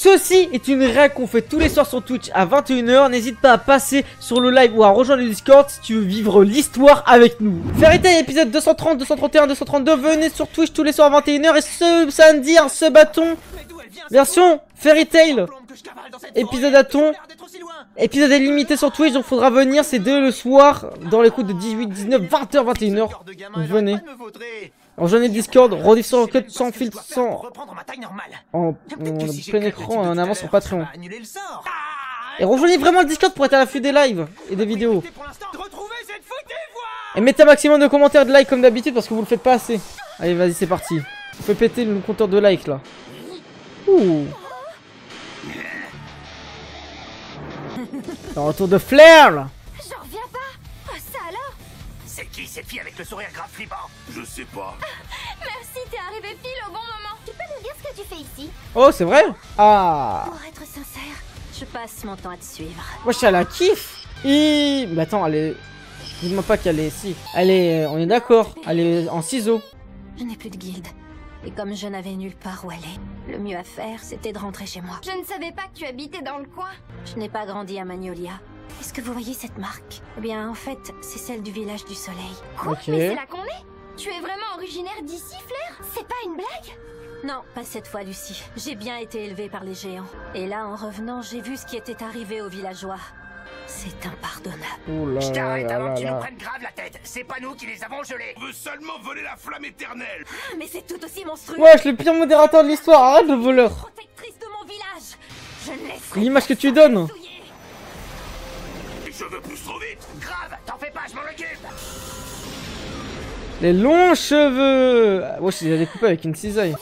Ceci est une règle qu'on fait tous les soirs sur Twitch à 21 h. N'hésite pas à passer sur le live ou à rejoindre le Discord si tu veux vivre l'histoire avec nous. Fairy Tail épisode 230, 231, 232. Venez sur Twitch tous les soirs à 21 h. Et ce samedi, ce bâton version Fairy Tail épisode à ton. Épisode est limité sur Twitch, donc faudra venir. C'est dès le soir dans les coups de 18, 19, 20h, 21 h. Donc venez. Rejoignez le Discord, rediffusez que sans filtre, sans en plein écran et en avance sur Patreon. Et rejoignez vraiment le Discord pour être à l'affût des lives et des vidéos. Et mettez un maximum de commentaires et de likes comme d'habitude parce que vous le faites pas assez. Allez, vas-y, c'est parti. On fait péter le compteur de likes là. Ouh. Le retour de Flair là. J'en reviens pas. Oh, ça alors? C'est qui cette fille avec le sourire grave flippant? Je sais pas. Merci, t'es arrivé pile au bon moment. Tu peux nous dire ce que tu fais ici? Oh, c'est vrai? Ah. Pour être sincère, je passe mon temps à te suivre. Moi, je suis à la kiff. Mais attends, elle est... Dis-moi pas qu'elle est ici. Elle est... On est d'accord. Elle est en ciseaux. Je n'ai plus de guilde. Et comme je n'avais nulle part où aller, le mieux à faire, c'était de rentrer chez moi. Je ne savais pas que tu habitais dans le coin. Je n'ai pas grandi à Magnolia. Est-ce que vous voyez cette marque? Eh bien, en fait, c'est celle du village du soleil. Quoi? Ok. Mais c'est là qu'on est? Tu es vraiment originaire d'ici, Flair? C'est pas une blague? Non, pas cette fois, Lucie. J'ai bien été élevée par les géants. Et là, en revenant, j'ai vu ce qui était arrivé aux villageois. C'est impardonnable. Ouh là Je t'arrête là avant là que tu nous là. prennes grave la tête. C'est pas nous qui les avons gelés. On veut seulement voler la flamme éternelle. Mais c'est tout aussi monstrueux. Ouais, je suis le pire modérateur de l'histoire. Arrête le voleur. Protectrice de mon village. Je ne laisserai L'image que pas tu donnes. souiller. Les cheveux poussent trop vite. Grave, t'en fais pas, je m'en occupe. Les longs cheveux. Ouais, je les ai découpés avec une cisaille.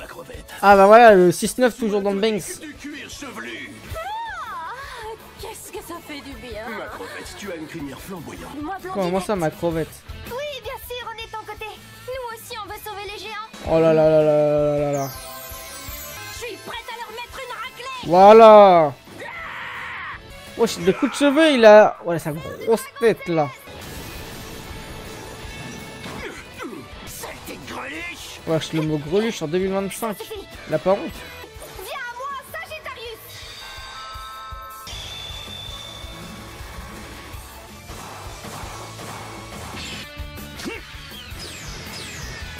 La crevette. Ah bah voilà, le 6-9 toujours dans le Banks. Du cuir chevelu. Ah, qu'est-ce que ça fait du bien. Ma crevette, tu as une crinière flamboyante. Moi, Comment ça, ma crevette? Oui, bien sûr, on est de ton côté. Nous aussi, on veut sauver les géants. Oh là là là là là là là. Je suis prête à leur mettre une raclée. Voilà. Wesh, des coups de cheveux, il a... Ouais, sa grosse tête, là. Saleté de greluche. Wesh, le mot greluche en 2025. Il a pas honte. Viens à moi, Sagittarius.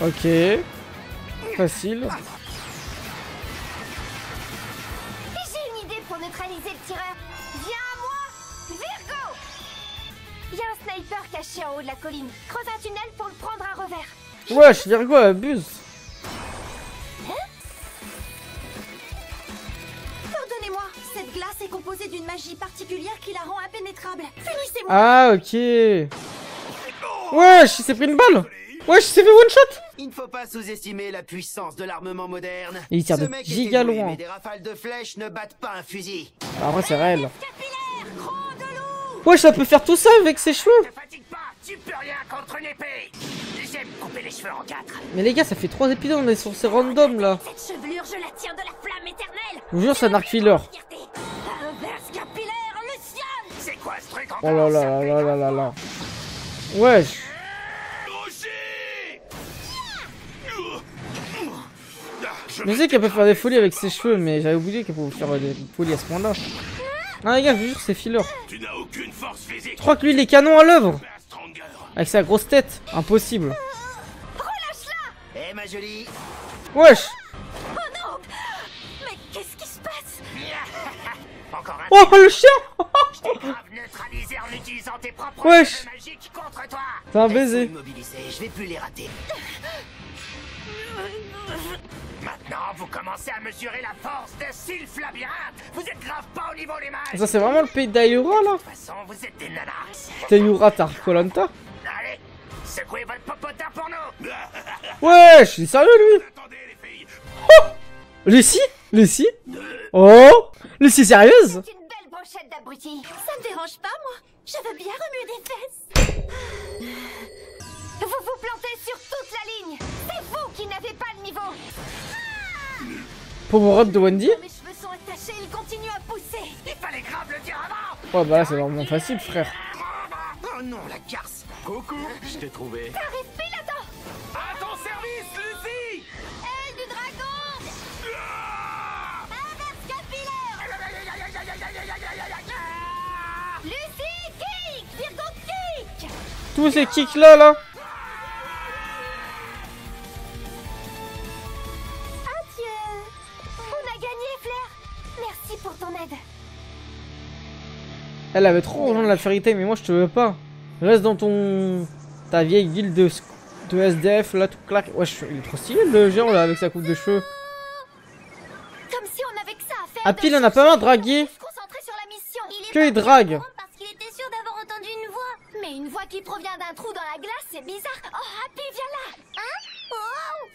Ok. Facile. J'ai une idée pour neutraliser le tireur. Viens à moi, Virgo. Il y a un sniper caché en haut de la colline. Creuse un tunnel pour le prendre à revers. Wesh, Virgo abuse. Pardonnez-moi, cette glace est composée d'une magie particulière qui la rend impénétrable. Finissez-moi. Ah, ok. Wesh, il s'est pris une balle. Wesh, il s'est fait one shot. Il ne faut pas sous-estimer la puissance de l'armement moderne. Et il tire Ce de mec giga était doué, loin. mais des rafales de flèches ne battent pas un fusil. Après, c'est réel. Capillaire, croc de loup. Wesh, ça peut faire tout ça avec ses cheveux. Te fatigue pas, tu peux rien contre une épée. J'aime couper les cheveux en 4. Mais les gars, ça fait 3 épisodes, on est sur ces randoms, là. Cette chevelure, je la tiens de la flamme éternelle. Je vous jure, c'est un arc filler. Inverse capillaire, Luciane. C'est quoi ce truc Oh encore? là là là là là là. Wesh. Rocher. Je sais qu'elle peut faire des folies avec ses cheveux, mais j'avais oublié qu'elle pouvait faire des folies à ce point-là. Non, les gars, je vous jure, c'est filler. Tu n'as aucune force physique. Je crois que lui, il est canon à l'œuvre. Stronger. Avec sa grosse tête. Impossible. Eh ma jolie, Wesh. Oh non. Mais qu'est-ce qui se passe? Encore un Oh, le chien. grave neutralisé en utilisant tes propres Wesh. cheveux magiques contre toi. C'est un laisse-moi baiser. immobiliser, je vais plus les rater. Maintenant, vous commencez à mesurer la force de Sylph Labyrinthe. Vous êtes grave pas au niveau les mages. Ça, c'est vraiment le pays d'Ayura, là. De toute façon, vous êtes des nanas. T'Ayura, t'as Colanta. Allez, secouez votre popotin pour nous. Wesh, il est sérieux, lui. Attendez les filles. Lucie. Lucie. Oh. Lucie, sérieuse. C'est une belle brochette d'abrutis. Ça me dérange pas, moi. Je veux bien remuer des fesses. Vous vous plantez sur toute la ligne. C'est vous qui n'avez pas le niveau. Pauvre robe de Wendy. Mes cheveux sont attachés, ils continuent à pousser. Il fallait grave le dire avant. Ouais, bah là, c'est vraiment facile, frère. Oh non, la garce. Coucou, je t'ai trouvé. T'arrives pile à temps. À ton service, Lucie. Aile du dragon. tous ces kicks là. Adieu. On a gagné, Flair. Merci pour ton aide. Elle avait trop rejoint la Fairy Tail, mais moi je te veux pas. Reste dans ta vieille guilde de SDF là, tout claque. Wesh, il est trop stylé le géant là avec sa coupe de cheveux. Comme si on avait que ça à faire. Ah pile, on a pas mal dragué. Que il drague. Parce qu'il était sûr d'avoir entendu une voix. Mais une voix qui provient d'un trou dans la glace, c'est bizarre. Oh, Happy, viens là. Hein? Oh.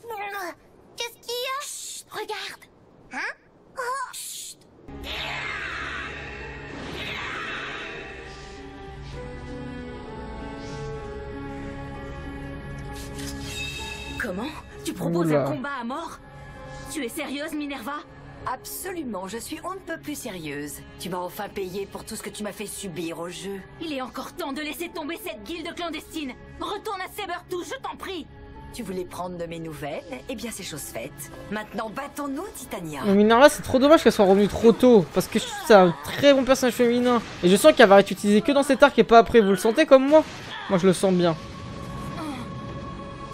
Non. Qu'est-ce qu'il y a? Chut, regarde. Hein? Oh. Chut. Comment? Tu proposes Oula. un combat à mort? Tu es sérieuse, Minerva? Absolument, je suis on ne peut plus sérieuse. Tu m'as enfin payé pour tout ce que tu m'as fait subir au jeu. Il est encore temps de laisser tomber cette guilde clandestine. Retourne à Sabertooth, je t'en prie. Tu voulais prendre de mes nouvelles? Eh bien, c'est chose faite. Maintenant, battons-nous, Titania. Mais Minerva, c'est trop dommage qu'elle soit revenue trop tôt. Parce que je trouve que c'est un très bon personnage féminin. Et je sens qu'elle va être utilisée que dans cet arc et pas après. Vous le sentez comme moi? Moi je le sens bien.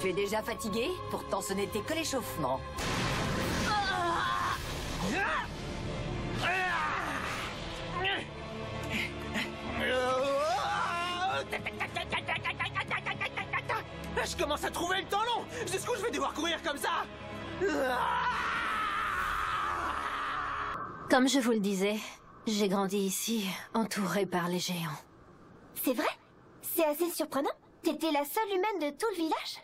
Tu es déjà fatigué? Pourtant, ce n'était que l'échauffement. Je commence à trouver le temps long. Jusqu'où je vais devoir courir comme ça? Comme je vous le disais, j'ai grandi ici, entourée par les géants. C'est vrai? C'est assez surprenant. T'étais la seule humaine de tout le village?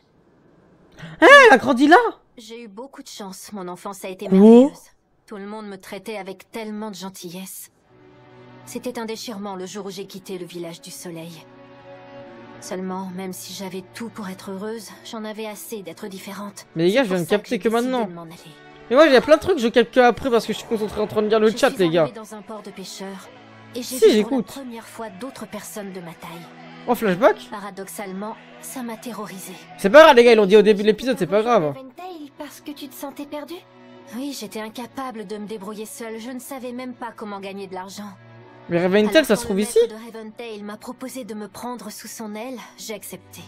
Elle a grandi là. J'ai eu beaucoup de chance, mon enfance a été Quoi? merveilleuse. Tout le monde me traitait avec tellement de gentillesse. C'était un déchirement le jour où j'ai quitté le village du soleil. Seulement, même si j'avais tout pour être heureuse, j'en avais assez d'être différente. Mais les gars, C'est je viens pour de ça capter j'ai que décidé maintenant. de m'en aller. Mais moi, il y a plein de trucs que je capte que après parce que je suis concentré en train de lire le chat, les gars. Je suis arrivée dans un port de pêcheurs et j'ai Si, vu pour la j'écoute. première fois d'autres personnes de ma taille. En flashback? Paradoxalement, ça m'a terrorisée. C'est pas grave, les gars, ils l'ont dit au début de l'épisode, c'est pas grave. Parce que tu te sentais perdue? Oui, j'étais incapable de me débrouiller seule. Je ne savais même pas comment gagner de l'argent. Mais Raventel, ça se trouve ici? Le maître de Raventail m'a proposé de me prendre sous son aile. J'ai accepté.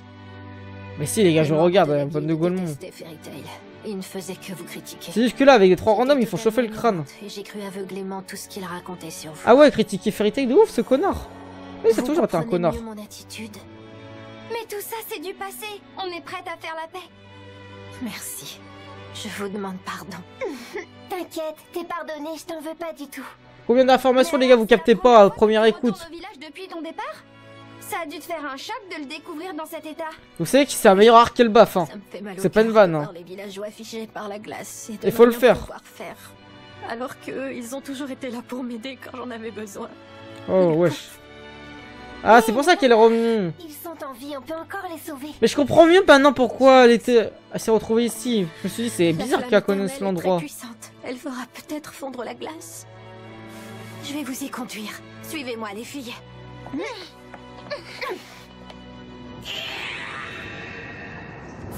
Mais si, les gars, je Les membres regarde, de la bonne guilde de Golemont. détestaient Fairy Tail. Ils ne faisaient que vous critiquer. C'est juste que là, avec les 3 randoms, ils font J'étais chauffer le crâne. totalement et j'ai cru aveuglément tout ce qu'ils racontaient sur vous. Ah ouais, critiquer Fairy Tail de ouf, ce connard. Oui, ça a Vous toujours été un comprenez connard. mieux mon attitude. Mais tout ça, c'est du passé. On est prête à faire la paix. Merci. Je vous demande pardon. T'inquiète, t'es pardonné, je t'en veux pas du tout. Combien d'informations, les gars, vous captez pas à première écoute? Au village depuis ton départ? Ça a dû te faire un choc de le découvrir dans cet état. Vous savez que c'est un meilleur arc qu'elle baffe, hein. Ça me fait mal au C'est pas une cœur vanne, de hein. voir les villageois fichés par la glace et de Il faut le rien faire. pouvoir faire. Alors qu'eux, ils ont toujours été là pour m'aider quand j'en avais besoin. Oh, wesh. Ah, c'est pour ça qu'elle est revenue. Ils sont en vie, on peut encore les sauver. Mais je comprends mieux maintenant pourquoi elle s'est retrouvée ici. Je me suis dit, c'est La bizarre flamme qu'elle connaisse éternelle est l'endroit. très puissante. Elle fera peut-être fondre la glace. Je vais vous y conduire. Suivez-moi, les filles.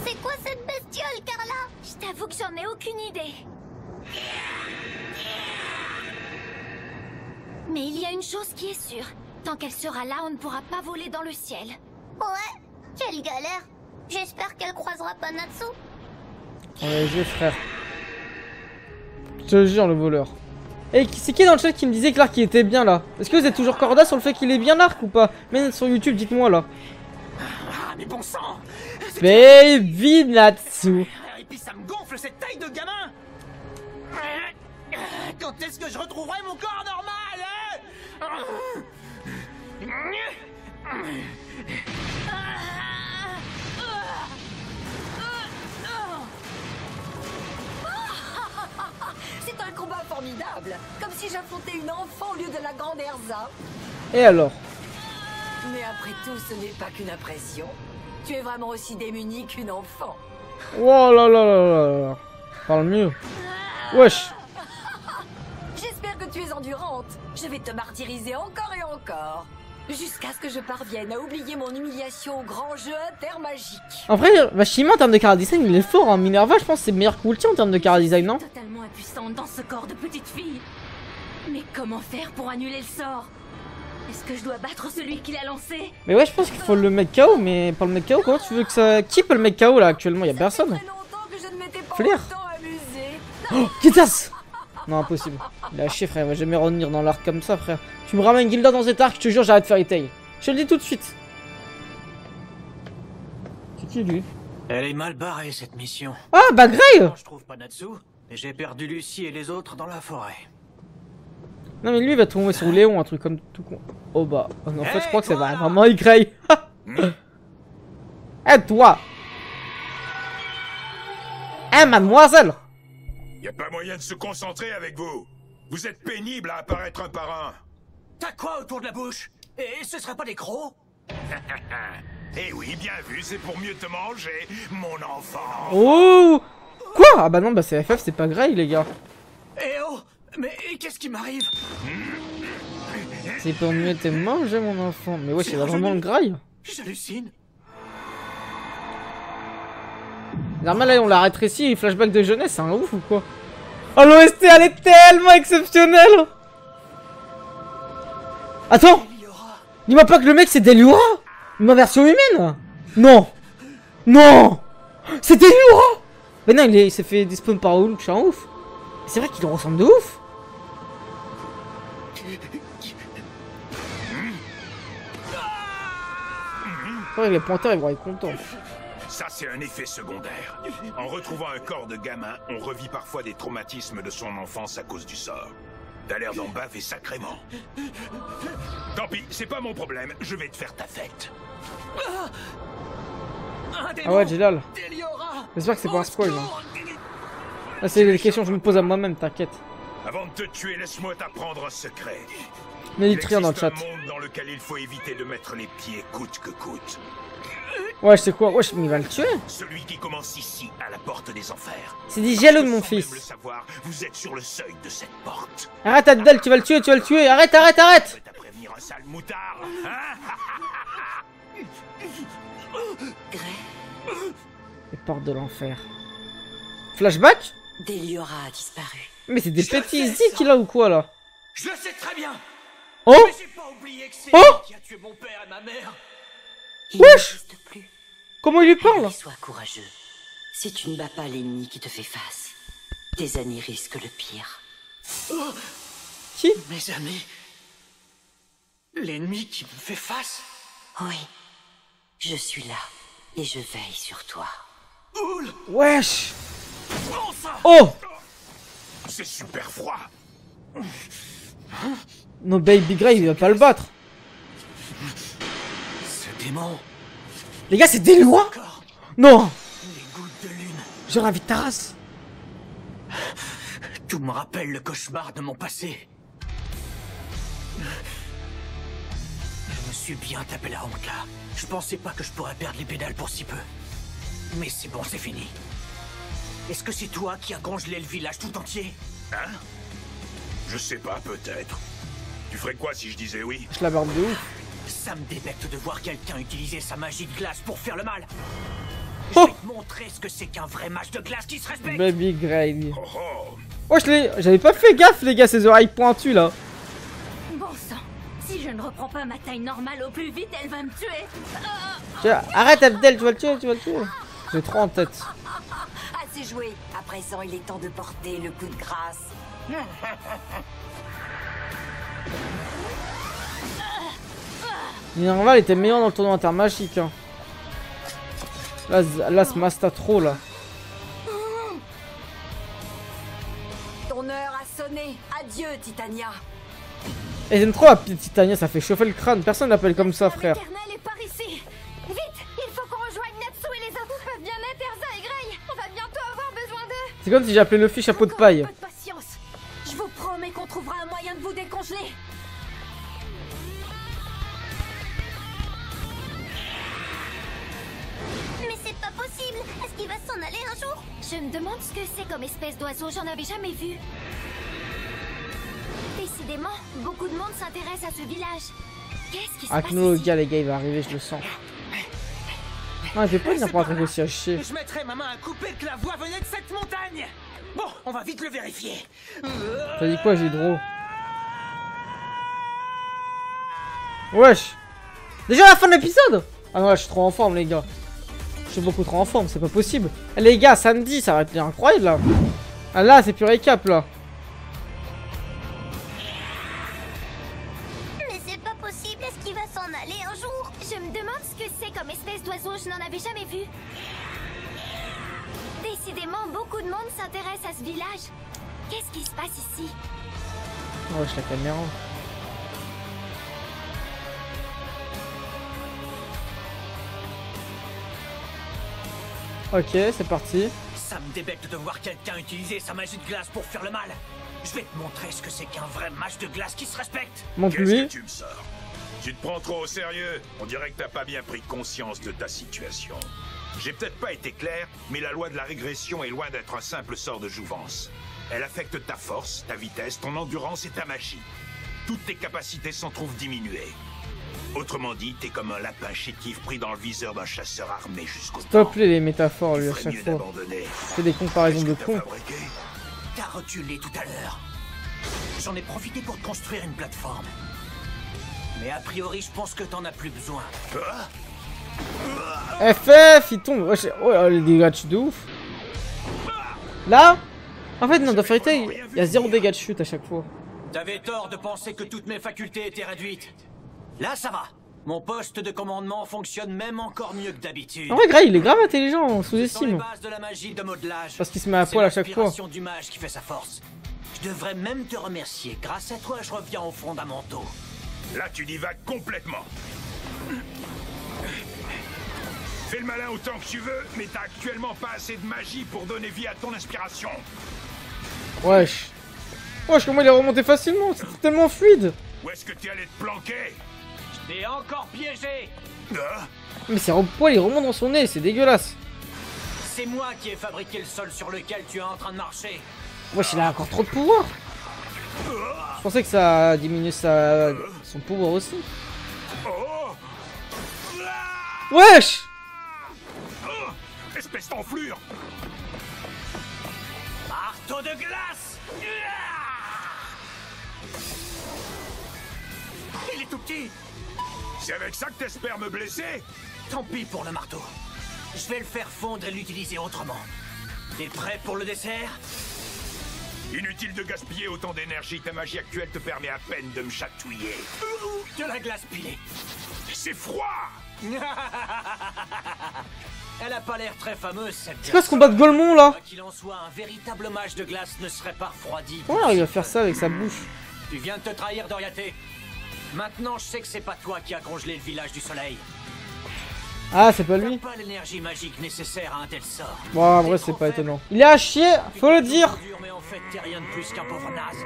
C'est quoi cette bestiole, Carla? Je t'avoue que j'en ai aucune idée. Mais il y a une chose qui est sûre. Tant qu'elle sera là, on ne pourra pas voler dans le ciel. Ouais, quelle galère. J'espère qu'elle croisera pas Natsu. Ouais, j'ai frère. Je te jure, le voleur. Et c'est qui dans le chat qui me disait que l'arc il était bien là? Est-ce que vous êtes toujours corda sur le fait qu'il est bien l'arc ou pas? Même sur YouTube, dites-moi là. Ah, mais bon sang! Baby Natsu. Et puis ça me gonfle cette taille de gamin! Quand est-ce que je retrouverai mon corps normal? C'est un combat formidable. Comme si j'affrontais une enfant au lieu de la grande Erza. Et alors? Mais après tout, ce n'est pas qu'une impression. Tu es vraiment aussi démunie qu'une enfant. Oh là là là là là. Parle mieux. Wesh. J'espère que tu es endurante. Je vais te martyriser encore et encore. Jusqu'à ce que je parvienne à oublier mon humiliation au grand jeu intermagique. En vrai, Machima en termes de chara design, il est fort. Hein. Minerva, je pense, c'est meilleur que Ulti en termes de chara design, non? Totalement impuissante dans ce corps de petite fille. Mais comment faire pour annuler le sort? Est-ce que je dois battre celui qui l'a lancé? Mais ouais, je pense qu'il faut le mettre KO, mais pas le mettre KO. Comment tu veux que ça... Qui peut le mettre KO là actuellement? Y'a personne. Très longtemps que je ne m'étais pas Flair. autant amusée. Oh, Kitas! Non, impossible. Il a chier, frère. Il va jamais revenir dans l'arc comme ça, frère. Tu me ramènes Gilda dans cet arc, je te jure, j'arrête Fairy Tail. Je te le dis tout de suite. C'est qui lui? Elle est mal barrée cette mission. Ah, bah Grey! Je trouve pas Natsu, et j'ai perdu Lucie et les autres dans la forêt. Non, mais lui, il va tomber sur Léon, un truc comme tout con. Oh bah. En fait, je crois que ça va vraiment y Grey. Eh, toi! Eh, mademoiselle! Y a pas moyen de se concentrer avec vous. Vous êtes pénible à apparaître un par un. T'as quoi autour de la bouche? Et ce serait pas des crocs? Eh oui, bien vu, c'est pour mieux te manger, mon enfant. Oh! Quoi? Ah bah non, bah c'est FF, c'est pas Grey, les gars. Eh oh! Mais qu'est-ce qui m'arrive? C'est pour mieux te manger, mon enfant. Mais ouais, c'est vraiment le Grey. J'hallucine. Normal, là, on l'a rétréci, flashback de jeunesse, c'est un ouf ou quoi? Oh, l'OST, elle est tellement exceptionnelle! Attends! Dis-moi pas que le mec c'est Deliora! Ma version humaine! Non! Non! C'est Deliora! Mais non, il s'est fait despawn par Hulk, je suis un ouf! C'est vrai qu'il lui ressemble de ouf! Ouais, les pointeurs ils vont être contents. Ça, c'est un effet secondaire. En retrouvant un corps de gamin, on revit parfois des traumatismes de son enfance à cause du sort. T'as l'air d'en baver sacrément. Tant pis, c'est pas mon problème, je vais te faire ta fête. Ah ouais, Jelal. J'espère que c'est pas un spoil. Hein. Là, c'est les questions que je me pose à moi-même, t'inquiète. Avant de te tuer, laisse-moi t'apprendre un secret. N'hésite rien dans le chat. Il existe un monde dans lequel il faut éviter de mettre les pieds coûte que coûte. Ouais, je sais quoi. Ouais, mais il va le tuer. Celui qui commence ici, à la porte des enfers. C'est dit jaloux de mon Sans même fils. le savoir, vous êtes sur le seuil de cette porte. Arrête, Abdel, tu vas le tuer, tu vas le tuer. Arrête, arrête, arrête. T'as prévenir un sale moutard, hein? Les portes de l'enfer. Flashback? Deliora a disparu. Mais c'est des petits zik là ou quoi là? Je le sais très bien. Oh! Mais j'ai pas oublié que c'est Oh! lui qui a tué mon père et ma mère. Il Wesh! n'existe plus. Comment il lui parle? Sois courageux. Si tu ne bats pas l'ennemi qui te fait face, tes amis risquent le pire. Qui? Mes amis. L'ennemi qui me fait face. Oui, je suis là et je veille sur toi. Oul! Wesh! Prends ça! Oh! C'est super froid. Non, Baby Grey, il va pas le battre. Ce démon. Les gars, c'est Deliora? Encore Non! les gouttes de lune. J'ai envie de ta race. Tout me rappelle le cauchemar de mon passé. Je me suis bien tapé la honte là. Je pensais pas que je pourrais perdre les pédales pour si peu. Mais c'est bon, c'est fini. Est-ce que c'est toi qui as congelé le village tout entier? Hein? Je sais pas, peut-être. Tu ferais quoi si je disais oui? Je la barbe de ouf. Ça me débecte de voir quelqu'un utiliser sa magie de glace pour faire le mal. Oh. Je vais te montrer ce que c'est qu'un vrai mage de glace qui se respecte. Baby Grey. Oh oh! Oh, j'avais pas fait gaffe, les gars, ces oreilles pointues là. Bon sang, si je ne reprends pas ma taille normale au plus vite, elle va me tuer. Tiens, arrête, Abdel, tu vas le tuer, tu vas le tuer. J'ai trop en tête. Assez joué. À présent, il est temps de porter le coup de grâce. Normal, il était meilleur dans le tournoi intermagique. Hein. Là, ce Masta trop là. Ton heure a sonné. Adieu, Titania. Et j'aime trop appeler Titania, ça fait chauffer le crâne. Personne l'appelle comme ça, frère. L'éternel est par ici. Vite, il faut qu'on rejoigne Natsu et les autres. Vous peuvent bien être Erza et Grey. On va bientôt avoir besoin d'eux. C'est comme si j'appelais Luffy chapeau de paille. Un peu de patience. Je vous promets qu'on trouvera un moyen de vous décongeler. Mais c'est pas possible. Est-ce qu'il va s'en aller un jour? Je me demande ce que c'est comme espèce d'oiseau. J'en avais jamais vu. Décidément, beaucoup de monde s'intéresse à ce village. Qu'est-ce qui se passe Akno, ici? gars, les gars, il va arriver, je le sens. Non, il fait pas venir pour un truc aussi à chier. Je mettrai ma main à couper que la voix venait de cette montagne. Bon, on va vite le vérifier. T'as dit quoi, Gidro? Wesh. Déjà la fin de l'épisode. Ah non, là, je suis trop en forme, les gars. Je suis beaucoup trop en forme, c'est pas possible. Eh, les gars, samedi, ça va être incroyable, là. Ah là, c'est plus récap, là. Mais c'est pas possible, est-ce qu'il va s'en aller un jour? Je me demande ce que c'est comme espèce d'oiseau, je n'en avais jamais vu. Décidément, beaucoup de monde s'intéresse à ce village. Qu'est-ce qui se passe ici? Oh, wesh, la caméra. Ok, c'est parti. Ça me débecte de voir quelqu'un utiliser sa magie de glace pour faire le mal. Je vais te montrer ce que c'est qu'un vrai mage de glace qui se respecte. Montre-lui. Qu'est-ce que tu me sors? Tu te prends trop au sérieux? On dirait que t'as pas bien pris conscience de ta situation. J'ai peut-être pas été clair, mais la loi de la régression est loin d'être un simple sort de jouvence. Elle affecte ta force, ta vitesse, ton endurance et ta magie. Toutes tes capacités s'en trouvent diminuées. Autrement dit, t'es comme un lapin chétif pris dans le viseur d'un chasseur armé jusqu'au S'il te plaît, les métaphores, lui, à chaque fois. C'est des comparaisons de cons. T'as reculé tout à l'heure. J'en ai profité pour te construire une plateforme. Mais a priori, je pense que t'en as plus besoin. FF, il tombe. Wesh, oh, les dégâts de chute de ouf. Là, en fait, non, dans Fairy Tail, il y a 0 dégâts de chute à chaque fois. T'avais tort de penser que toutes mes facultés étaient réduites. Là, ça va. Mon poste de commandement fonctionne même encore mieux que d'habitude. En vrai, Gray, il est grave intelligent, on Ce sont les sous-estime. bases de la magie de modelage. Parce qu'il se met à poil à chaque fois. C'est l'inspiration du mage qui fait sa force. Je devrais même te remercier. Grâce à toi, je reviens aux fondamentaux. Là, tu divagues complètement. Fais le malin autant que tu veux, mais t'as actuellement pas assez de magie pour donner vie à ton inspiration. Wesh. Wesh, comment il est remonté facilement? C'était tellement fluide. Où est-ce que t'es allé te planquer? Je t'ai encore piégé. Mais c'est poil, il remonte dans son nez, c'est dégueulasse. C'est moi qui ai fabriqué le sol sur lequel tu es en train de marcher. Wesh, il a encore trop de pouvoir. Je pensais que ça diminuait son pouvoir aussi. Wesh. Espèce d'enflure! Marteau de glace! Il est tout petit! C'est avec ça que t'espères me blesser? Tant pis pour le marteau. Je vais le faire fondre et l'utiliser autrement. T'es prêt pour le dessert? Inutile de gaspiller autant d'énergie, ta magie actuelle te permet à peine de me chatouiller. De la glace pilée. C'est froid! Elle a pas l'air très fameuse, cette C'est quoi ce combat de Golemon là? Quoi qu'il en soit, un véritable mage de glace ne serait pas refroidi. Comment il va faire ça avec sa bouche? Tu viens de te trahir, Doriaté. Maintenant, je sais que c'est pas toi qui as congelé le village du soleil. Ah, c'est pas lui? T'as pas l'énergie magique nécessaire à un tel sort. Bon, en vrai, c'est pas étonnant. Il est à chier, faut le dire. Mais en fait, t'es rien de plus qu'un pauvre naze.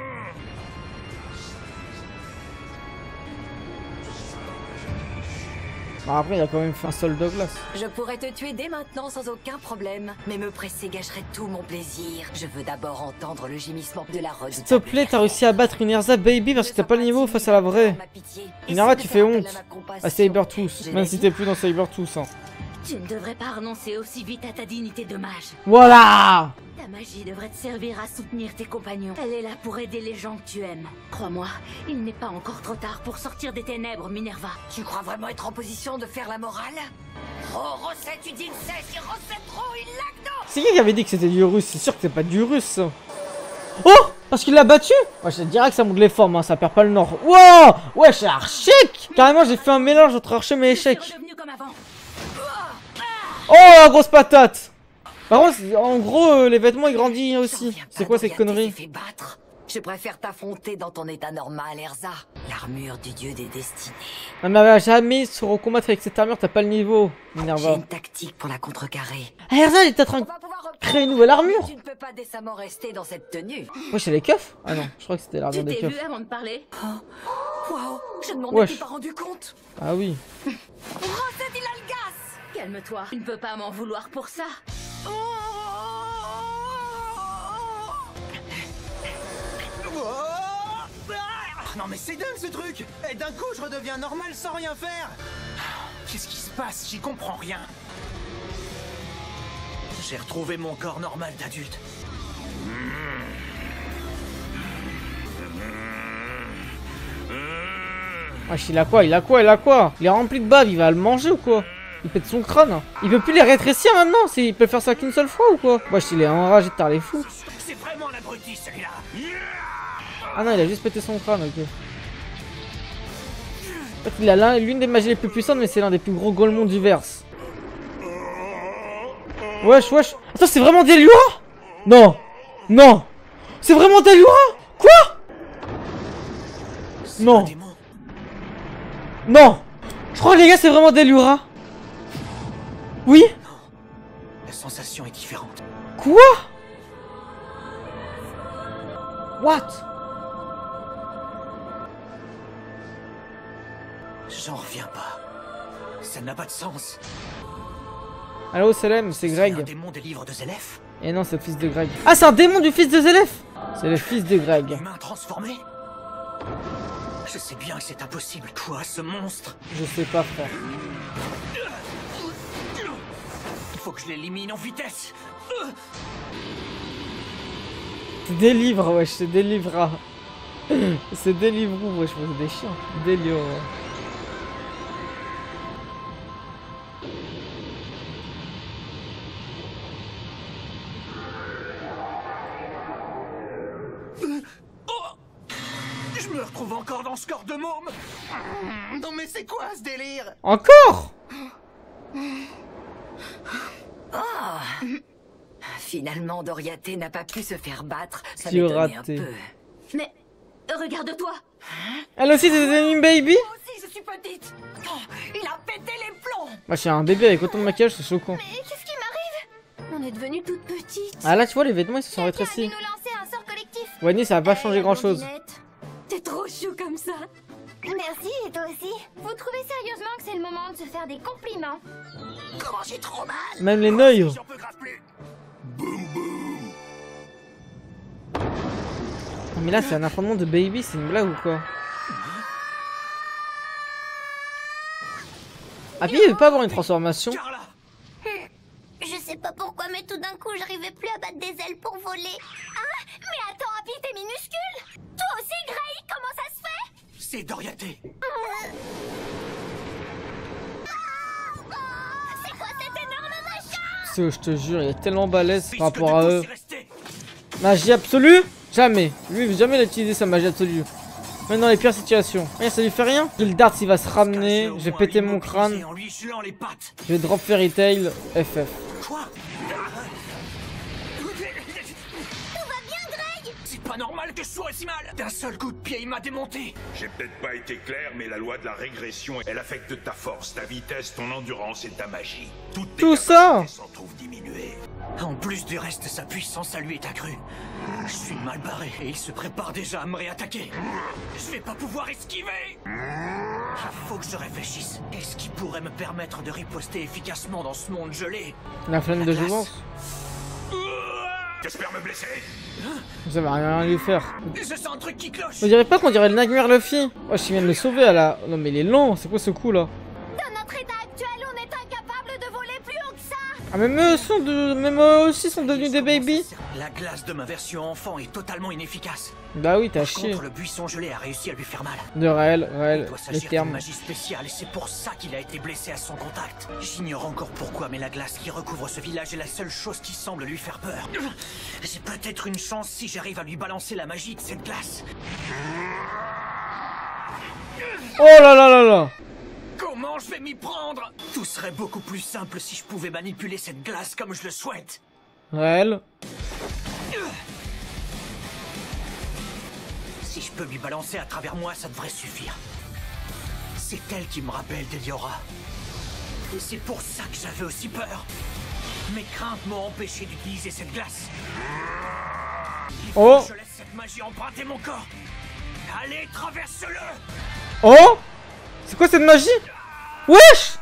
Bon, après, il a quand même fait un sol de glace. Je pourrais te tuer dès maintenant sans aucun problème, mais me presser gâcherait tout mon plaisir. Je veux d'abord entendre le gémissement de la redoutable. S'il te plaît, t'as réussi à battre une Erza Baby parce que t'as pas le niveau face à la vraie. Une Erza, tu fais honte à Sabertooth, même si t'es plus dans Sabertooth. Hein. Tu ne devrais pas renoncer aussi vite à ta dignité de mage. Voilà! Ta magie devrait te servir à soutenir tes compagnons. Elle est là pour aider les gens que tu aimes. Crois-moi, il n'est pas encore trop tard pour sortir des ténèbres, Minerva. Tu crois vraiment être en position de faire la morale? Oh, recette, tu dis le sais, si recette trop, il l'a. C'est qui avait dit que c'était du russe? C'est sûr que c'est pas du russe. Ça. Oh! Parce qu'il l'a battu? Ouais, je te dirais que ça monte les formes, hein, ça perd pas le nord. Wow! Ouais, c'est archèque! Carrément, j'ai fait un mélange entre archer et échec. Oh, la grosse patate! Par contre, en gros, les vêtements, ils grandissent aussi. C'est quoi cette connerie? Je préfère t'affronter dans ton état normal, Erza. L'armure du dieu des destinées. Non mais jamais se recombattre avec cette armure, t'as pas le niveau, Minerva. J'ai une tactique pour la contrecarrer. Ah, Erza, elle est en train de créer une nouvelle armure. Tu ne peux pas décemment rester dans cette tenue. Wesh, elle est keufs? Ah non, je crois que c'était l'armure des Tu t'es keufs. vu avant de parler? Waouh, je ne m'en Wesh. étais pas rendu compte. Ah oui. Recette, il a le gaz. Calme-toi, tu ne peux pas m'en vouloir pour ça. Non mais c'est dingue ce truc! Et d'un coup je redeviens normal sans rien faire! Qu'est-ce qui se passe? J'y comprends rien. J'ai retrouvé mon corps normal d'adulte. Wesh, il a quoi? Il a quoi? Il a quoi? Il est rempli de bave, il va le manger ou quoi? Il pète son crâne. Il peut plus les rétrécir maintenant. Il peut faire ça qu'une seule fois ou quoi? Wesh, il est enragé de les fous. C'est vraiment un abruti celui-là. Ah non, il a juste pété son crâne, ok. En fait, il a l'une des magies les plus puissantes, mais c'est l'un des plus gros golemons du verse. Wesh, wesh. Attends, c'est vraiment Deliora? Non. Non. C'est vraiment Deliora? Quoi? Non. Non. Je crois, les gars, c'est vraiment Deliora. Oui? Non. La sensation est différente. Quoi? What? J'en reviens pas. Ça n'a pas de sens. Allo, Selem, c'est Greg. C'est un démon des livres de Zélef? Et non, c'est le fils de Greg. Ah, c'est un démon du fils de Zélef? C'est le fils de Greg. Humain transformé? Je sais bien que c'est impossible. Quoi, ce monstre? Je sais pas, frère. Il faut que je l'élimine en vitesse. C'est des livres, wesh, c'est des livres. C'est des livres, wesh, c'est des chiens. Des livres. Je me retrouve encore dans ce corps de môme. Non mais c'est quoi ce délire? Encore? Finalement, Doriaté n'a pas pu se faire battre. Ça m'étonnait un peu. Mais regarde-toi. Elle aussi, c'est une baby? Moi aussi, je suis petite. Oh, il a pété les plombs. Moi, je suis un bébé avec autant de maquillage, c'est choquant. Mais qu'est-ce qui m'arrive? On est devenues toutes petites. Ah là, tu vois, les vêtements, ils se sont rétrécis. nous lancer un sort collectif. Wendy, ça va pas changer grand-chose. T'es trop chou comme ça. Merci, et toi aussi. Vous trouvez sérieusement que c'est le moment de se faire des compliments? Comment j'ai trop mal? Même les neuils. J'en peux grave plus. Boum boum. Mais là, c'est un affrontement de baby, c'est une blague ou quoi? Ah, puis il veut pas avoir une transformation. Carla! Je sais pas pourquoi, mais tout d'un coup, j'arrivais plus à battre des ailes pour voler. Ah, mais attends, Happy, t'es minuscule. Toi aussi, Grey, comment ça se fait? C'est Doriaté. C'est quoi cet énorme machin? Je te jure, il est tellement balèze par Puisque rapport à de eux. tous y rester. Magie absolue? Jamais. Lui, jamais il a utilisé sa magie absolue. Même dans les pires situations. Regarde, ça lui fait rien. Gildart, il va se ramener. Je vais péter mon crâne. En lui gelant les pattes. Je vais drop Fairy Tail FF. Quoi? C'est pas normal que je sois si mal. D'un seul coup de pied, il m'a démonté. J'ai peut-être pas été clair, mais la loi de la régression, elle affecte ta force, ta vitesse, ton endurance et ta magie. Toutes tes Tout ça capacités s'en trouvent diminuées. En plus du reste, sa puissance à lui est accrue. Je suis mal barré et il se prépare déjà à me réattaquer. Je vais pas pouvoir esquiver. Il faut que je réfléchisse. Qu'est-ce qui pourrait me permettre de riposter efficacement dans ce monde gelé? La flamme de jouvence. T'espères me blesser? Ça va rien lui faire. Je sens un truc qui cloche. On dirait pas qu'on dirait le Nightmare Luffy. Oh, je viens de le sauver à la... Non mais il est lent, c'est quoi ce coup là? Dans notre état actuel, on est incapable de voler plus haut que ça. Ah même eux aussi sont devenus des babies. La glace de ma version enfant est totalement inefficace. Bah oui, t'as Par chié. contre, le buisson gelé a réussi à lui faire mal. De réel, Il doit les s'agir d'une termes. magie spéciale et c'est pour ça qu'il a été blessé à son contact. J'ignore encore pourquoi, mais la glace qui recouvre ce village est la seule chose qui semble lui faire peur. J'ai peut-être une chance si j'arrive à lui balancer la magie de cette glace. Oh là là là là. Comment je vais m'y prendre? Tout serait beaucoup plus simple si je pouvais manipuler cette glace comme je le souhaite. Réel. Si je peux lui balancer à travers moi, ça devrait suffire. C'est elle qui me rappelle Deliora. Et c'est pour ça que j'avais aussi peur. Mes craintes m'ont empêché d'utiliser cette glace. Il faut Oh. que je laisse cette magie emprunter mon corps. Allez, traverse-le. Oh. C'est quoi cette magie? Wesh.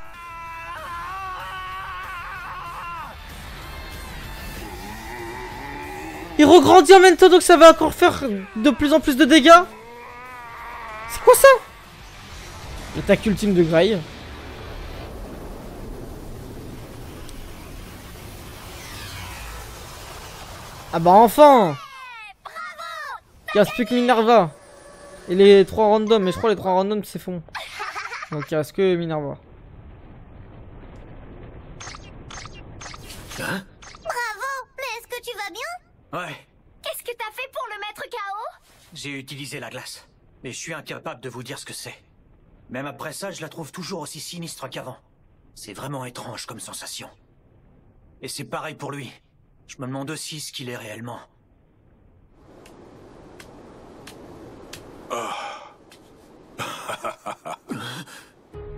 Il regrandit en même temps, donc ça va encore faire de plus en plus de dégâts. C'est quoi ça? L'attaque ultime de Grey. Ah bah enfin. Il reste plus que Minerva. Et les 3 randoms, mais je crois les 3 randoms c'est fond. Donc il reste que Minerva. Hein? Bravo! Mais est-ce que tu vas bien? Ouais, Qu'est-ce que t'as fait pour le mettre KO? j'ai utilisé la glace. Mais je suis incapable de vous dire ce que c'est. Même après ça, je la trouve toujours aussi sinistre qu'avant. C'est vraiment étrange comme sensation. Et c'est pareil pour lui. Je me demande aussi ce qu'il est réellement.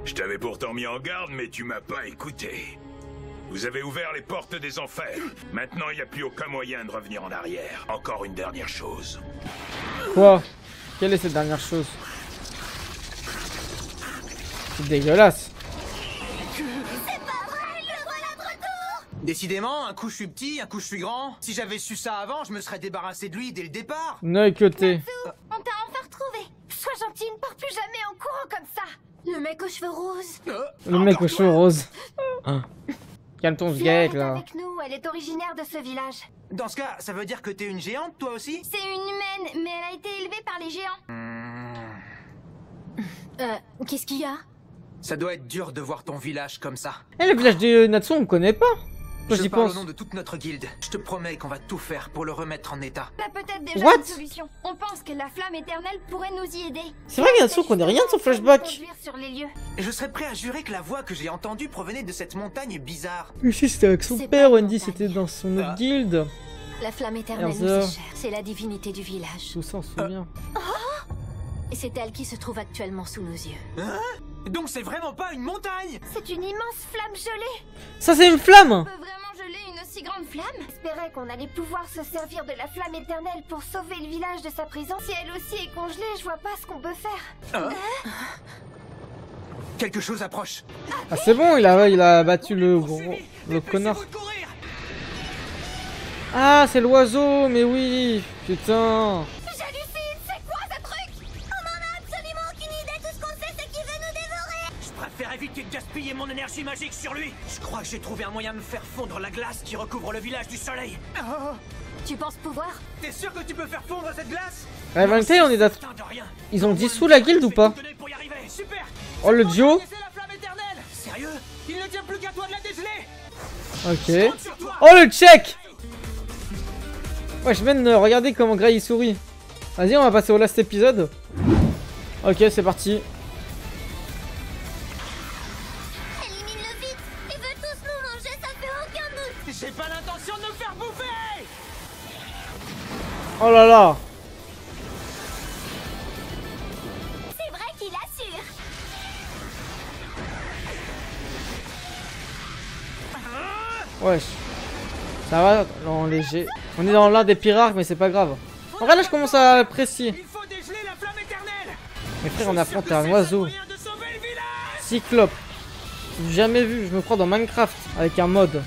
Je t'avais pourtant mis en garde, mais tu m'as pas écouté. Vous avez ouvert les portes des enfers. Maintenant, il n'y a plus aucun moyen de revenir en arrière. Encore une dernière chose. Quoi? Quelle est cette dernière chose? C'est dégueulasse. Décidément, un coup je suis petit, un coup je suis grand. Si j'avais su ça avant, je me serais débarrassé de lui dès le départ. N'œil côté. On t'a enfin retrouvé. Sois gentil, ne pars plus jamais en courant comme ça. Le mec aux cheveux roses. Le mec aux cheveux roses. Hein. Calme ton Flair gag est là. avec nous, elle est originaire de ce village. Dans ce cas, ça veut dire que t'es une géante, toi aussi? C'est une humaine, mais elle a été élevée par les géants. Qu'est-ce qu'il y a? Ça doit être dur de voir ton village comme ça. Eh, le village de Natsu, on connaît pas. Moi Je j'y parle pense. au nom de toute notre guilde. Je te promets qu'on va tout faire pour le remettre en état. On a peut-être déjà What? une solution. On pense que la flamme éternelle pourrait nous y aider. C'est vrai que Natsu, on connaît rien de son flashback. Conduire sur les lieux. Et je serais prêt à jurer que la voix que j'ai entendue provenait de cette montagne bizarre. Mais si, c'était avec son C'est père, pas Wendy, montagne. c'était dans son autre Ah. guilde. La flamme éternelle nous Erza. est chère. C'est la divinité du village. Tout ça, on se souvient. Et c'est elle qui se trouve actuellement sous nos yeux. Hein? Donc c'est vraiment pas une montagne! C'est une immense flamme gelée. Ça, c'est une flamme! On peut vraiment geler une aussi grande flamme? J'espérais qu'on allait pouvoir se servir de la flamme éternelle pour sauver le village de sa prison. Si elle aussi est congelée, je vois pas ce qu'on peut faire. Quelque chose approche. Ah, c'est bon, il a battu le connard. Dépêchez-vous de courir! Ah, c'est l'oiseau, mais oui. Putain. J'hallucine, c'est quoi ce truc? On en a absolument aucune idée, tout ce qu'on sait c'est qu'il veut nous dévorer. Je préfère éviter de gaspiller mon énergie magique sur lui. Je crois que j'ai trouvé un moyen de faire fondre la glace qui recouvre le village du soleil. Tu penses pouvoir? T'es sûr que tu peux faire fondre cette glace? La vérité, on est d'accord. Putain de rien. Ils ont dissous la guilde ou pas? Je vais tout donner pour y arriver. Super. Oh, le duo. C'est la flamme éternelle. Sérieux? Il ne tient plus qu'à toi de la dégeler. Ok. Compte sur toi. Oh, le check. Ouais, je viens de regarder comment Gray il sourit. Vas-y, on va passer au last épisode. Ok, c'est parti. Élimine-le vite. Il veut tous nous manger, ça fait aucun doute. J'ai pas l'intention de me faire bouffer. Oh là là. C'est vrai qu'il assure. Wesh. Ça va, en léger. On est dans l'un des pirates, mais c'est pas grave. En vrai, là, je commence à apprécier. Il faut dégeler la flamme éternelle. Mes frères, on affronte un oiseau. Moyen de sauver le village. Cyclope. J'ai jamais vu, je me crois dans Minecraft, avec un mode.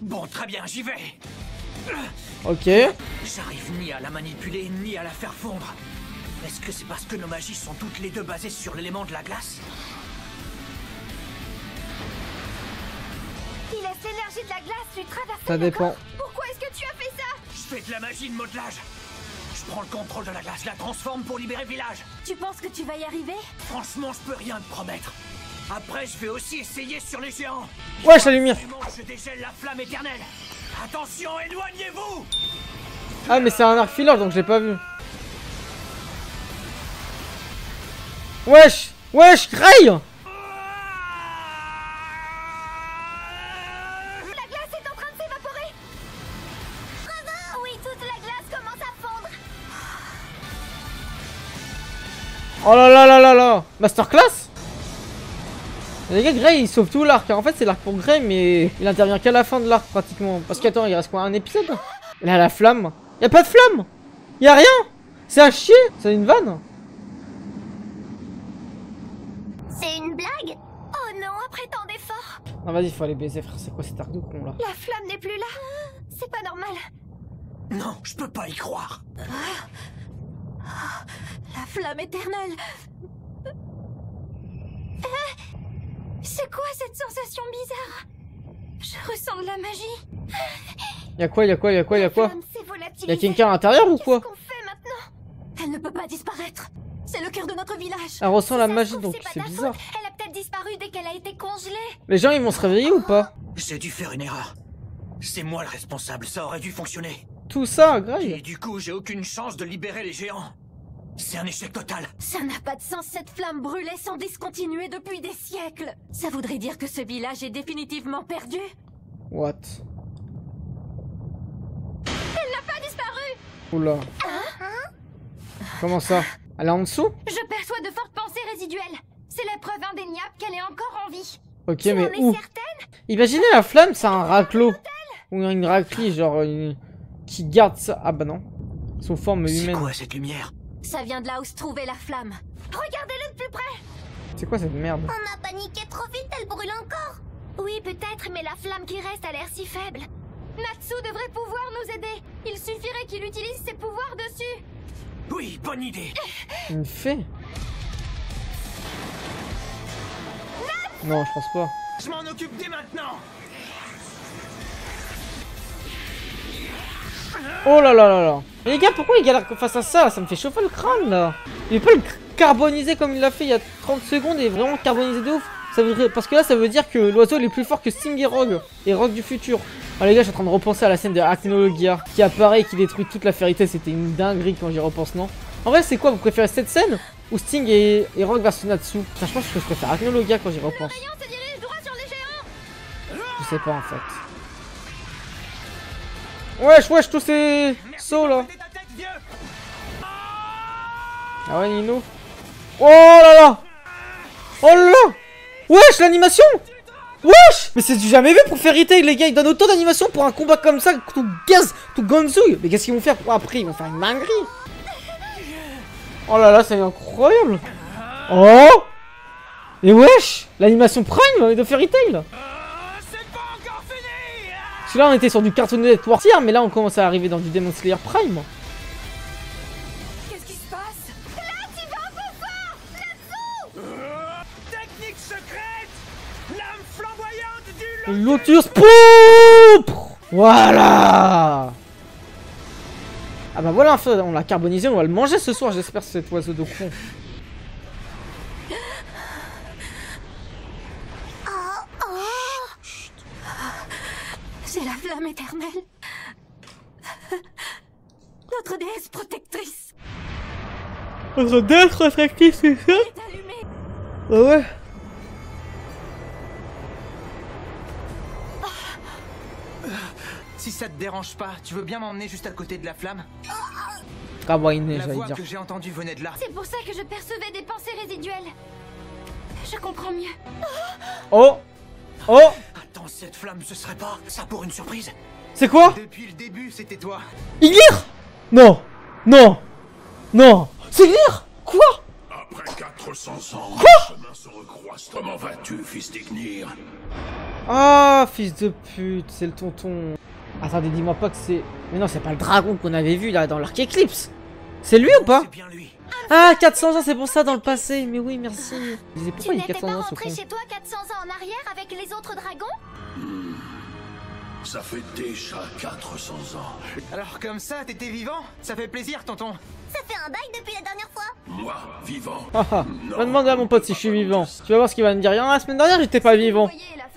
Bon, très bien, j'y vais. Ok. J'arrive ni à la manipuler, ni à la faire fondre. Est-ce que c'est parce que nos magies sont toutes les deux basées sur l'élément de la glace? Il laisse l'énergie de la glace lui traverser. Ça le dépend. corps. Pourquoi est-ce que tu as fait ça? Je fais de la magie de modelage. Je prends le contrôle de la glace, la transforme pour libérer le village. Tu penses que tu vas y arriver? Franchement, je peux rien te promettre. Après, je vais aussi essayer sur les géants. Wesh, la lumière. Je dégèle la flamme éternelle. Attention, éloignez-vous. Ah, mais c'est un arc filaire, donc je l'ai pas vu. Wesh. Wesh, Gray. La glace est en train de s'évaporer. Bravo! Oui, toute la glace commence à fondre. Oh là là là là là. Masterclass. Les gars, Gray il sauve tout l'arc. En fait, c'est l'arc pour Gray, mais il intervient qu'à la fin de l'arc pratiquement. Parce qu'attends, il reste quoi, un épisode? Il a la flamme. Y a pas de flamme. Y a rien. C'est un chier. C'est une vanne. C'est une blague? Oh non, après tant d'efforts. Non, vas-y, faut aller baiser, frère. C'est quoi cet arc de con là? La flamme n'est plus là. C'est pas normal. Non, je peux pas y croire. La flamme éternelle. C'est quoi cette sensation bizarre? Je ressens de la magie. Y'a quoi, y'a quoi, y'a quoi, y'a quoi? La flamme s'est volatilisée. Y'a quelqu'un à l'intérieur ou quoi? Qu'est-ce qu'on fait maintenant? Elle ne peut pas disparaître. C'est le cœur de notre village. Elle ressent Si la ça se magie, trouve, donc pas c'est ta bizarre. faute. Elle a peut-être disparu dès qu'elle a été congelée. Les gens, ils vont se réveiller ou pas? J'ai dû faire une erreur. C'est moi le responsable, ça aurait dû fonctionner. Tout ça, Et grave. du coup, j'ai aucune chance de libérer les géants. C'est un échec total. Ça n'a pas de sens, cette flamme brûlait sans discontinuer depuis des siècles. Ça voudrait dire que ce village est définitivement perdu. What? Elle n'a pas disparu. Oula. Comment ça? Elle est en dessous? Je perçois de fortes pensées résiduelles. C'est la preuve indéniable qu'elle est encore en vie. Ok, Tu en mais es où? certaine? Imaginez la flamme, c'est un raclot. Ou une raclie, genre qui garde ça. Ah bah non. Sous forme C'est humaine. quoi cette lumière? Ça vient de là où se trouvait la flamme. Regardez-le de plus près. C'est quoi cette merde? On a paniqué trop vite, elle brûle encore. Oui, peut-être, mais la flamme qui reste a l'air si faible. Natsu devrait pouvoir nous aider. Il suffirait qu'il utilise ses pouvoirs dessus. Oui, bonne idée. Une fée? Non, je pense pas. Je m'en occupe dès maintenant. Oh là là là là. Mais les gars, pourquoi il galère face à ça? Ça me fait chauffer le crâne là. Il peut pas le carboniser comme il l'a fait il y a 30 secondes et vraiment carboniser de ouf. Ça veut... Parce que là, ça veut dire que l'oiseau il est plus fort que Sting et Rogue. Et Rogue du futur. Ah les gars, je suis en train de repenser à la scène de Arachnologia qui apparaît et qui détruit toute la Fairy Tail. C'était une dinguerie quand j'y repense, non? En vrai, c'est quoi? Vous préférez cette scène ou Sting et Rogue versus Natsu? Enfin, je pense que je préfère Arachnologia quand j'y repense. Je sais pas en fait. Wesh, wesh, tous ces sauts là. Ah ouais, Nino. Oh là là. Oh là là. Wesh, l'animation. Wesh. Mais c'est du jamais vu pour Fairy Tail, les gars. Ils donnent autant d'animation pour un combat comme ça, tout gaz, tout gonzouille. Mais qu'est-ce qu'ils vont faire pour après? Ils vont faire une dinguerie. Oh là là, c'est incroyable. Oh. Et wesh, l'animation prime de Fairy Tail. Celui-là, on était sur du Cartoon Network, mais là, on commence à arriver dans du Demon Slayer Prime. Qu'est-ce qui se passe? Là, tu vas un peu fort. Natsu. Technique secrète. Lame flamboyante du Lotus Poup. Voilà. Ah bah voilà, on l'a carbonisé, on va le manger ce soir, j'espère, cet oiseau de con. C'est la flamme éternelle. Notre déesse protectrice Notre déesse protectrice, c'est ça? est allumée. Ah ouais. Si ça te dérange pas, tu veux bien m'emmener juste à côté de la flamme? Carbonisé, La j'allais voix dire. que j'ai entendue venait de là. C'est pour ça que je percevais des pensées résiduelles. Je comprends mieux. Oh. Oh. Attends, cette flamme, ce serait pas ça pour une surprise? C'est quoi? Depuis le début, c'était toi. Iglir. Non. Non. Non. C'est Iglir. Quoi? Après 400 ans, Quoi? les chemins se recroisent. Comment vas-tu, fils d'Ignir? Ah, fils de pute, c'est le tonton. Attendez, dis-moi pas que c'est... Mais non, c'est pas le dragon qu'on avait vu là dans l'Arc Eclipse. C'est lui ou pas? C'est bien lui. Ah, 400 ans, c'est pour ça dans le passé. Mais oui, merci. Je disais Tu pourquoi il y a n'étais 400 pas ans ce rentré con. chez toi 400 ans en arrière avec les autres dragons? Ça fait déjà 400 ans. Alors comme ça, t'étais vivant? Ça fait plaisir, tonton. Ça fait un bail depuis la dernière fois. Moi, vivant. Ah ah, Non. va demander à mon pote si je suis vivant. Tu vas voir ce qu'il va me dire. Ah, la semaine dernière, j'étais pas vivant.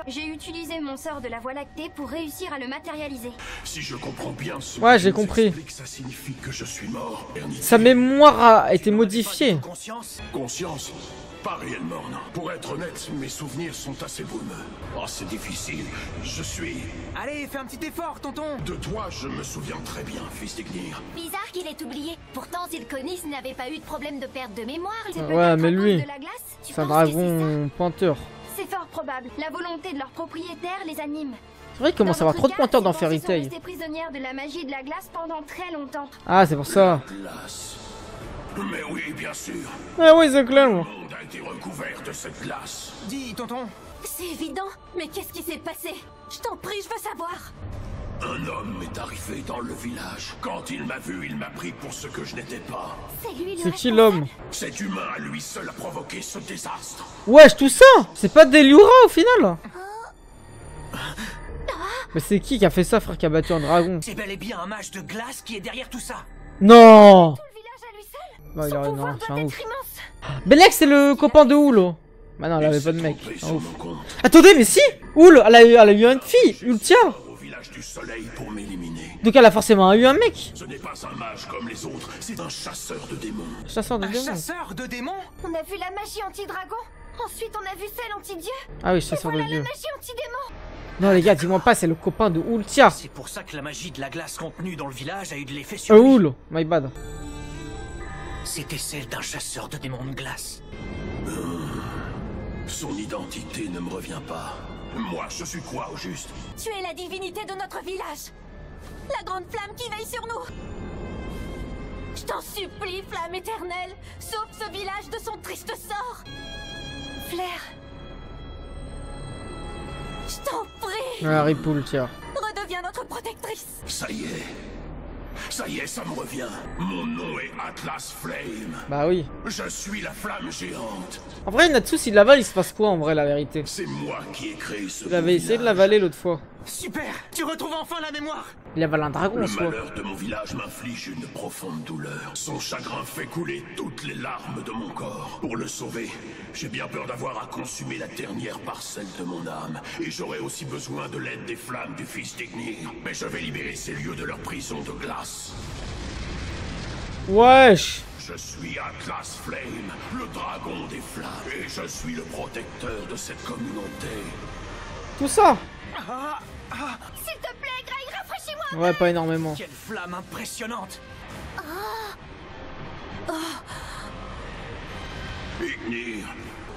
J'ai utilisé mon sort de la Voie lactée pour réussir à le matérialiser. Si je comprends bien ce Ouais, que j'ai tu nous compris. expliques, ça signifie que je suis mort. Sa mémoire a été modifiée. Conscience? Conscience? Pas réellement, non. Pour être honnête, mes souvenirs sont assez brumeux. Oh, c'est difficile. Je suis... Allez, fais un petit effort, tonton. De toi, je me souviens très bien, fils d'Ignir. Bizarre qu'il ait oublié. Pourtant, Zilkonis n'avait pas eu de problème de perte de mémoire. C'est Ouais, peut-être mais à cause lui, de la glace. Tu c'est un penses que c'est dragon pointeur. ça? C'est fort probable. La volonté de leur propriétaire les anime. C'est vrai qu'il commence à avoir trop de pointeurs dans Fairy Tail. Ils sont restés prisonnières de la magie de la glace pendant très longtemps. Ah, c'est pour ça. Glace. Mais oui, bien sûr. Ah oui, c'est clair. Le monde a été recouvert de cette glace. Dis, tonton. C'est évident. Mais qu'est-ce qui s'est passé? Je t'en prie, je veux savoir. Un homme est arrivé dans le village. Quand il m'a vu, il m'a pris pour ce que je n'étais pas. C'est lui le C'est qui responsable. l'homme? Cet humain à lui seul a provoqué ce désastre. Wesh, tout ça? C'est pas Deliura au final? Mais c'est qui a fait ça, frère, qui a battu un dragon? C'est bel et bien un mage de glace qui est derrière tout ça. Non! Le village à lui seul? Bah, il a Son non, pouvoir c'est doit un être ouf. immense. Belek, c'est le copain de Houl. Bah non, elle avait pas de mec. Trompé C'est un sur ouf. mon compte. Attendez, mais si Houl, elle a eu une fille, Ultia. Au village du soleil pour m'éliminer. Donc elle a forcément eu un mec. Ce n'est pas un mage comme les autres, c'est un chasseur de démons. Chasseur de Un démons. chasseur de démons? On a vu la magie anti-dragon. Ensuite, on a vu celle anti-dieu. Ah oui, Et chasseur de voilà la dieu. magie anti-démon. Non les gars, dis-moi pas, c'est le copain de Ultia. C'est pour ça que la magie de la glace contenue dans le village a eu de l'effet sur lui. Houl, my bad. C'était celle d'un chasseur de démons de glace. Son identité ne me revient pas. Moi, je suis quoi au juste? Tu es la divinité de notre village. La grande flamme qui veille sur nous. Je t'en supplie, flamme éternelle, sauve ce village de son triste sort. Flair. Je t'en prie, Ah, rip Ultia. redeviens notre protectrice. Ça y est. Ça y est, ça me revient. Mon nom est Atlas Flame. Bah oui. Je suis la flamme géante. En vrai, Natsu, s'il l'avale, il se passe quoi en vrai, la vérité? C'est moi qui ai créé ce Il avait essayé de village. l'avaler l'autre fois. Super! Tu retrouves enfin la mémoire! Il avale un dragon Le en soi. malheur de mon village m'inflige une profonde douleur. Son chagrin fait couler toutes les larmes de mon corps. Pour le sauver, j'ai bien peur d'avoir à consumer la dernière parcelle de mon âme. Et j'aurai aussi besoin de l'aide des flammes du fils d'Ignir. Mais je vais libérer ces lieux de leur prison de glace. Wesh. Je suis Atlas Flame, le dragon des flammes. Et je suis le protecteur de cette communauté. Tout ça. S'il te plaît, Grey, rafraîchis-moi. Ouais, pas énormément. Quelle flamme impressionnante! Ignir,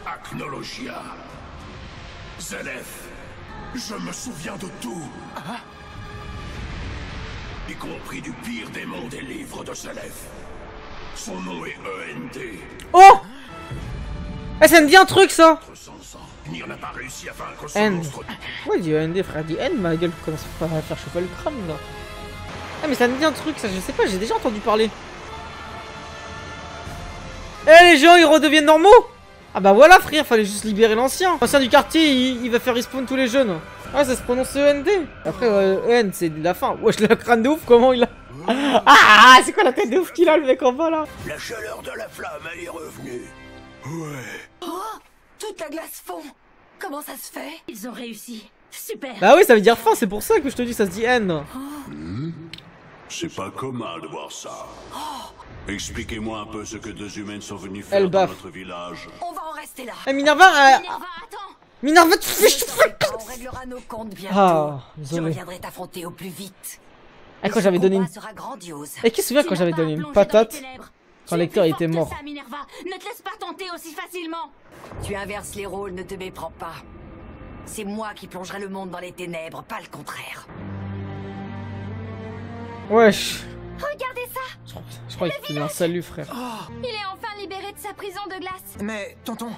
Acnologia, Zelef, je me souviens de tout. Y compris du pire démon des livres de Zelef. Son nom est END. Oh. Eh, ça me dit un truc ça. Sans sang, Ignir n'a pas réussi à vaincre ce End. monstre. Ouais, dit ND, frère, dit End, ma gueule commence pas à faire chauffer le crâne là. Ah, mais ça me dit un truc, ça, je sais pas, j'ai déjà entendu parler. Eh, les gens, ils redeviennent normaux. Ah bah voilà, frère, fallait juste libérer l'ancien. L'ancien du quartier, il va faire respawn tous les jeunes. Ah, ça se prononce END. Après, EN, c'est de la fin. Wesh, le crâne de ouf, comment il a. Ah, c'est quoi la tête de ouf qu'il a, le mec en bas là? La chaleur de la flamme, elle est revenue. Ouais. Toute la glace fond. Comment ça se fait? Ils ont réussi. Super. Bah oui, ça veut dire fin, c'est pour ça que je te dis, ça se dit N. C'est pas commun de voir ça. Expliquez-moi un peu ce que deux humaines sont venues Elle faire dans baffe. notre village. On va en rester là. Eh, Minerva, Minerva, attends. Minerva, tu fais. On réglera nos comptes bientôt. Ah, Je désolé. reviendrai t'affronter au plus vite. Eh, quand j'avais donné une. sera grandiose. Et qui se souvient quand j'avais donné une patate quand Lecteur était mort? Ça, Minerva. Ne te laisse pas tenter aussi facilement. Tu inverses les rôles, ne te méprends pas. C'est moi qui plongerai le monde dans les ténèbres, pas le contraire. Wesh. Regardez ça. Je crois qu'il a un salut, frère. Il est enfin libéré de sa prison de glace. Mais, tonton,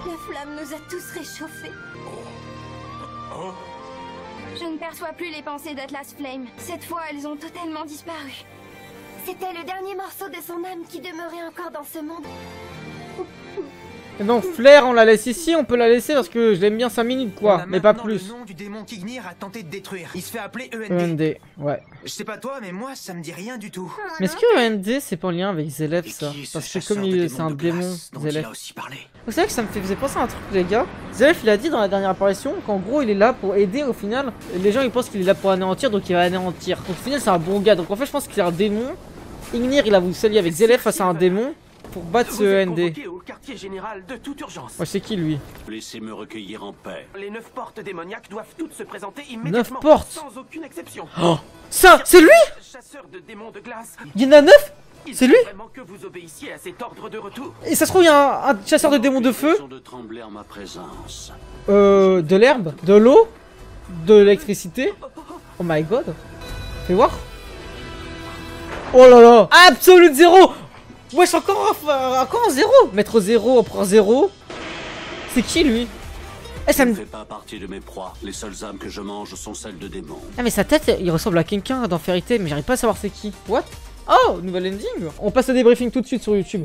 La flamme nous a tous réchauffés. Je ne perçois plus les pensées d'Atlas Flame. Cette fois, elles ont totalement disparu. C'était le dernier morceau de son âme qui demeurait encore dans ce monde. Et donc, Flair, on la laisse ici, on peut la laisser parce que je l'aime bien 5 minutes, on quoi. a Mais pas maintenant plus. le nom du démon qu'Ignir a tenté de détruire. Il se fait appeler END. END, ouais. Je sais pas toi, mais moi, ça me dit rien du tout. Mais est-ce que END, c'est pas en lien avec Zelef, Et ça? qui est ce Parce que chasseur comme de c'est un de démon, glace dont Zelef. il a aussi parlé. Vous savez que ça me faisait penser à un truc, les gars. Zelef, il a dit dans la dernière apparition qu'en gros, il est là pour aider au final. Les gens, ils pensent qu'il est là pour anéantir, donc il va anéantir. Donc au final, c'est un bon gars. Donc en fait, je pense qu'il est un démon. Ignir, il a voulu s'allier avec Zelef face à un démon pour battre ce END. Au quartier général de toute urgence. Ouais, c'est qui lui? Laissez-me recueillir en paix. Les 9 portes démoniaques doivent toutes se présenter immédiatement. 9 portes. Sans aucune exception. Oh, ça, c'est lui? Chasseur de démons de glace. Il y en a 9? C'est lui? Vraiment que vous obéissiez à cet ordre de retour. Et ça se trouve, il y a un chasseur de démons de feu, De trembler en ma présence. de l'herbe, de l'eau, de l'électricité. Oh my god. Fais voir. Oh là là. Absolute zéro. Wesh, encore un zéro. Mettre 0, on prend 0. C'est qui lui? Eh, ça Je me... ne fais pas partie de mes proies. Les seules âmes que je mange sont celles de démons. Ah mais sa tête, il ressemble à quelqu'un dans Fairy Tail, mais j'arrive pas à savoir c'est qui. What? Oh, nouvel ending. On passe au débriefing tout de suite sur YouTube.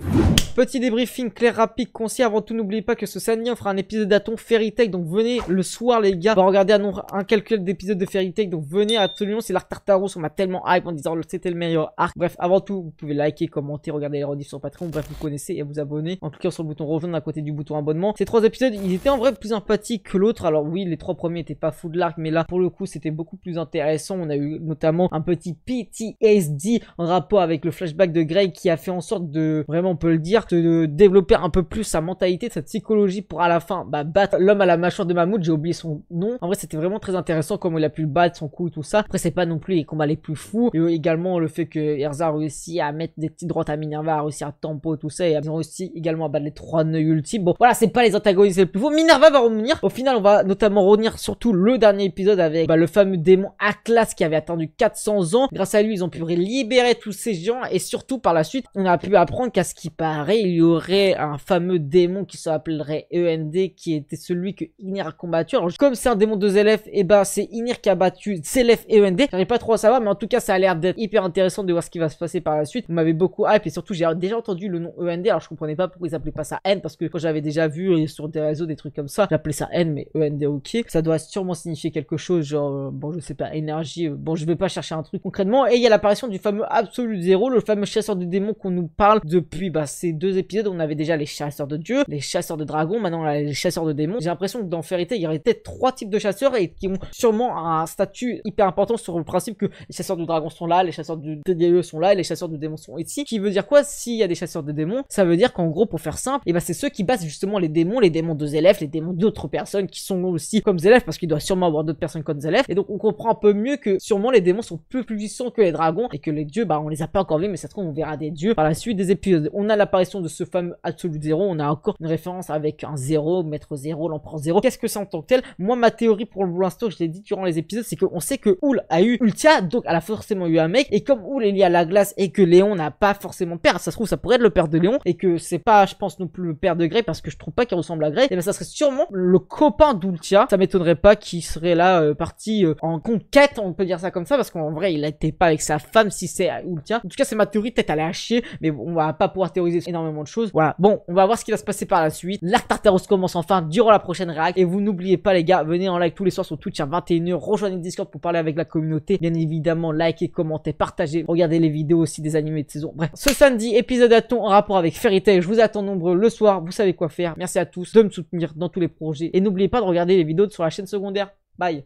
Petit débriefing clair, rapide, concis. Avant tout, n'oubliez pas que ce samedi, on fera un épisode d'Aton Fairy Tail. Donc venez le soir, les gars. On va regarder un calcul d'épisodes de Fairy Tail. Donc venez absolument. C'est l'arc Tartaros. On m'a tellement hype en disant que c'était le meilleur arc. Bref, avant tout, vous pouvez liker, commenter, regarder les rediffs sur Patreon. Bref, vous connaissez et vous abonner en cliquant sur le bouton rejoindre à côté du bouton abonnement. Ces 3 épisodes, ils étaient en vrai plus sympathiques que l'autre. Alors oui, les 3 premiers étaient pas fous de l'arc, mais là, pour le coup, c'était beaucoup plus intéressant. On a eu notamment un petit PTSD en rapport avec le flashback de Grey qui a fait en sorte de, vraiment on peut le dire, de développer un peu plus sa mentalité, sa psychologie pour à la fin battre l'homme à la mâchoire de mammouth. J'ai oublié son nom. En vrai, c'était vraiment très intéressant comment il a pu le battre, son coup et tout ça. Après, c'est pas non plus les combats les plus fous. Et également le fait que Erza a réussi à mettre des petites droites à Minerva, a réussi à tempo tout ça, et ils ont réussi également à battre les 3 nœuds ultimes. Bon, voilà, c'est pas les antagonistes les plus fous. Minerva va revenir. Au final, on va notamment revenir surtout le dernier épisode avec le fameux démon Atlas qui avait attendu 400 ans. Grâce à lui, ils ont pu libérer tous ces gens, et surtout par la suite, on a pu apprendre qu'à ce qui paraît, il y aurait un fameux démon qui s'appellerait END, qui était celui que Ynir a combattu. Alors, comme c'est un démon de Zélef, et c'est Ynir qui a battu Zélef et END. J'arrive pas trop à savoir, mais en tout cas, ça a l'air d'être hyper intéressant de voir ce qui va se passer par la suite. Vous m'avez beaucoup hype, et surtout, j'ai déjà entendu le nom END. Alors, je comprenais pas pourquoi ils appelaient pas ça N, parce que quand j'avais déjà vu sur des réseaux des trucs comme ça, j'appelais ça N, mais END, ok. Ça doit sûrement signifier quelque chose, genre, bon, je sais pas, énergie. Bon, je vais pas chercher un truc concrètement. Et il y a l'apparition du fameux Absolute Zero, le fameux chasseur de démons qu'on nous parle depuis ces 2 épisodes. On avait déjà les chasseurs de dieux, les chasseurs de dragons, maintenant on a les chasseurs de démons. J'ai l'impression que dans Fairy Tail, il y aurait peut-être 3 types de chasseurs et qui ont sûrement un statut hyper important sur le principe que les chasseurs de dragons sont là, les chasseurs de DDE sont là et les chasseurs de démons sont ici. Qui veut dire quoi? S'il y a des chasseurs de démons, ça veut dire qu'en gros, pour faire simple, c'est ceux qui battent justement les démons de Zélef, les démons d'autres personnes qui sont aussi comme Zélef, parce qu'il doit sûrement avoir d'autres personnes comme Zélef. Et donc on comprend un peu mieux que sûrement les démons sont plus puissants que les dragons et que les dieux, on les a pas encore vus, mais ça se trouve on verra des dieux par la suite des épisodes. On a l'apparition de ce fameux Absolute Zero, on a encore une référence avec un zéro, maître zéro, l'empereur zéro. Qu'est-ce que c'est en tant que tel? Moi, ma théorie pour l'instant, je l'ai dit durant les épisodes, c'est qu'on sait que Houl a eu Ultia, donc elle a forcément eu un mec, et comme Houl est lié à la glace et que Léon n'a pas forcément père, ça se trouve ça pourrait être le père de Léon, et que c'est pas, je pense non plus le père de Grey, parce que je trouve pas qu'il ressemble à Grey, et ça serait sûrement le copain d'Ultia. Ça m'étonnerait pas qu'il serait là parti en conquête, on peut dire ça comme ça, parce qu'en vrai il était pas avec sa femme si c'est Ultia. En tout cas c'est ma théorie, peut-être elle est à chier, mais on va pas pouvoir théoriser énormément de choses. Voilà, bon, on va voir ce qui va se passer par la suite. L'arc Tartaros commence enfin durant la prochaine réact, et vous n'oubliez pas les gars, venez en live tous les soirs sur Twitch à 21h, rejoignez le Discord pour parler avec la communauté, bien évidemment, likez, commentez, partagez, regardez les vidéos aussi des animés de saison. Bref, ce samedi, épisode Aton en rapport avec Fairy Tail, je vous attends nombreux le soir, vous savez quoi faire. Merci à tous de me soutenir dans tous les projets, et n'oubliez pas de regarder les vidéos sur la chaîne secondaire. Bye.